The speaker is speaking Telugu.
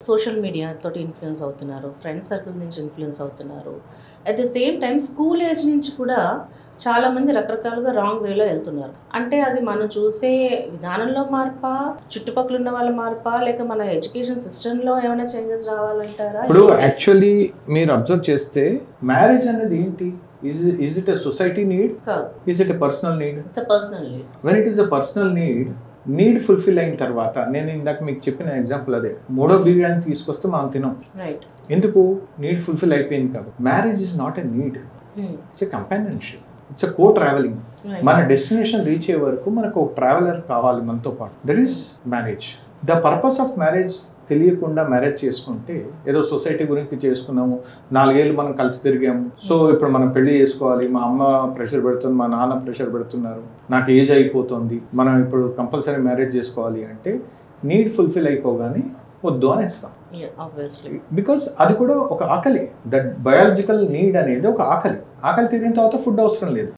సోషల్ మీడియా తోటి ఇన్ఫ్లుయెన్స్ అవుతున్నారు, ఫ్రెండ్ సర్కిల్ నుంచి ఇన్ఫ్లుయెన్స్ అవుతున్నారు. At the same time school age నుంచి కూడా చాలామంది రకరకాలుగా రాంగ్ వేలో వెళ్తున్నారు. అంటే అది మనం చూసే విధానంలో మార్పా, చుట్టుపక్కల ఉన్న వాళ్ళ మార్పా, లేక మన ఎడ్యుకేషన్ సిస్టంలో ఏమైనా చేంజెస్ రావాలంటారా? ఇప్పుడు యాక్చువల్లీ మీరు అబ్జర్వ్ చేస్తే మ్యారేజ్ అనేది ఏంటి? Is it a society need? కాదు. Is it a personal need? It's a personal need. When it is a personal need fulfil అయిన తర్వాత, నేను ఇందాక మీకు చెప్పిన ఎగ్జాంపుల్ అదే, మూడో బిర్యానీ తీసుకొస్తే మనం తినం. రైట్. ఎందుకు? నీడ్ ఫుల్ఫిల్ అయిపోయింది కాబట్టి. Marriage is not a need, it's a companionship, it's a co travelling. మన డెస్టినేషన్ రీచ్ అయ్యే వరకు మనకు ఒక ట్రావెలర్ కావాలి మనతో పాటు. That is marriage. The purpose of marriage తెలియకుండా మ్యారేజ్ చేసుకుంటే, ఏదో సొసైటీ గురించి చేసుకున్నాము, 4 ఏళ్ళు మనం కలిసి తిరిగాము, సో ఇప్పుడు మనం పెళ్లి చేసుకోవాలి, మా అమ్మ ప్రెషర్ పెడుతుంది, మా నాన్న ప్రెషర్ పెడుతున్నారు, నాకు ఏజ్ అయిపోతుంది, మనం ఇప్పుడు కంపల్సరీ మ్యారేజ్ చేసుకోవాలి అంటే నీడ్ ఫుల్ఫిల్ అయిపోగానే వద్దు అనేస్తాం. బికాస్ అది కూడా ఒక ఆకలి. దట్ బయాలజికల్ నీడ్ అనేది ఒక ఆకలి. ఆకలి తీరిన తర్వాత ఫుడ్ అవసరం లేదు.